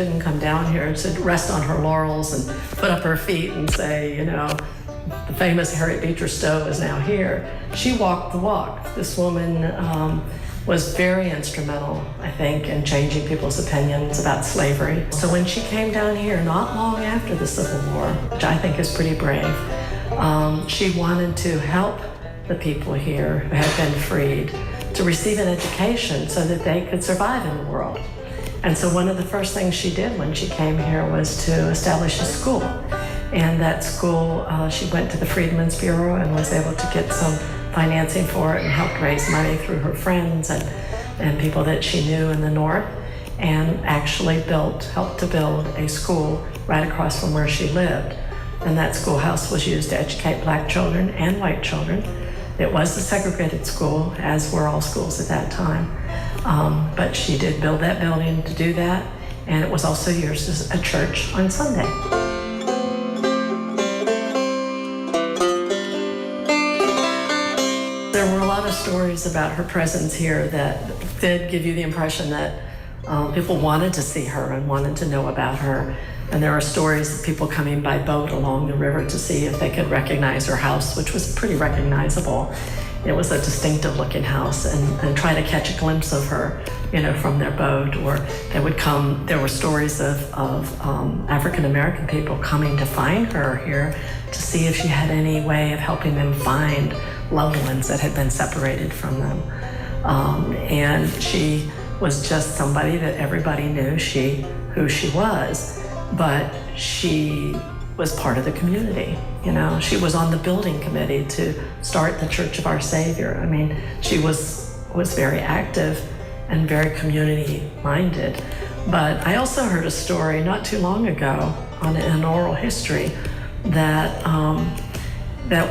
didn't come down here to rest on her laurels and put up her feet and say, you know, the famous Harriet Beecher Stowe is now here. She walked the walk. This woman was very instrumental, I think, in changing people's opinions about slavery. So when she came down here, not long after the Civil War, which I think is pretty brave, she wanted to help the people here who had been freed to receive an education so that they could survive in the world. And so one of the first things she did when she came here was to establish a school. And that school, she went to the Freedmen's Bureau and was able to get some financing for it and helped raise money through her friends and people that she knew in the North, and actually helped to build a school right across from where she lived. And that schoolhouse was used to educate black children and white children. It was a segregated school, as were all schools at that time. But she did build that building to do that, and it was also used as a church on Sunday. There were a lot of stories about her presence here that did give you the impression that people wanted to see her and wanted to know about her. And there are stories of people coming by boat along the river to see if they could recognize her house, which was pretty recognizable. It was a distinctive looking house, and try to catch a glimpse of her, you know, from their boat. Or they would come, there were stories of African-American people coming to find her here to see if she had any way of helping them find loved ones that had been separated from them. And she was just somebody that everybody knew who she was, but she was part of the community. You know, she was on the building committee to start the Church of Our Savior. I mean, she was very active and very community-minded. But I also heard a story not too long ago on an oral history that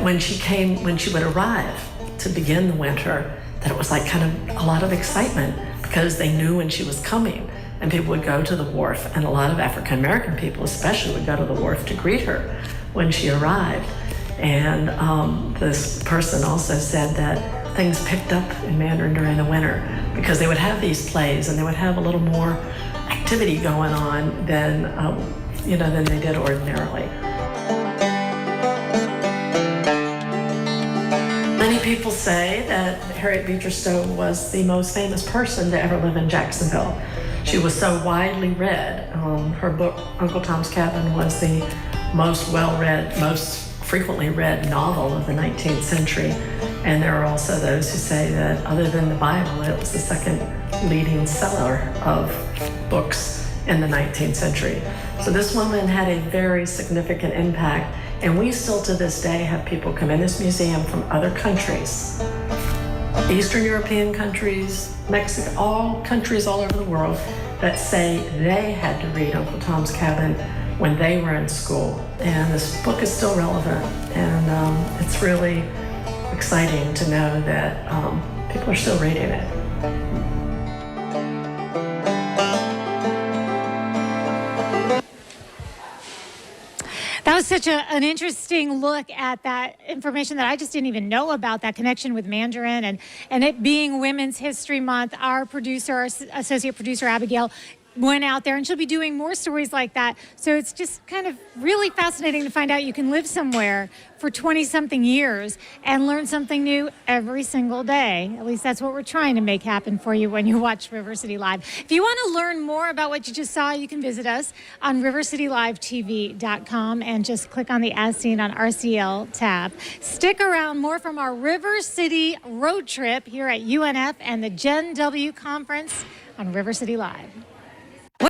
when she would arrive to begin the winter, that it was like kind of a lot of excitement because they knew when she was coming, and people would go to the wharf, and a lot of African-American people especially would go to the wharf to greet her when she arrived. And this person also said that things picked up in Mandarin during the winter because they would have these plays and they would have a little more activity going on than they did ordinarily. Many people say that Harriet Beecher Stowe was the most famous person to ever live in Jacksonville. She was so widely read. Her book, Uncle Tom's Cabin, was the most well-read, most frequently read novel of the 19th century. And there are also those who say that other than the Bible, it was the second leading seller of books in the 19th century. So this woman had a very significant impact. And we still to this day have people come in this museum from other countries, Eastern European countries, Mexico, all countries all over the world, that say they had to read Uncle Tom's Cabin when they were in school. And this book is still relevant, and it's really exciting to know that people are still reading it. That was such an interesting look at that information that I just didn't even know about, that connection with Mandarin, and it being Women's History Month. Our producer, our associate producer, Abigail, went out there, and she'll be doing more stories like that. So it's just kind of really fascinating to find out you can live somewhere for 20-something years and learn something new every single day. At least that's what we're trying to make happen for you when you watch River City Live. If you want to learn more about what you just saw, you can visit us on rivercitylivetv.com and just click on the As Seen on RCL tab. Stick around, more from our River City road trip here at UNF and the Gen W Conference on River City Live.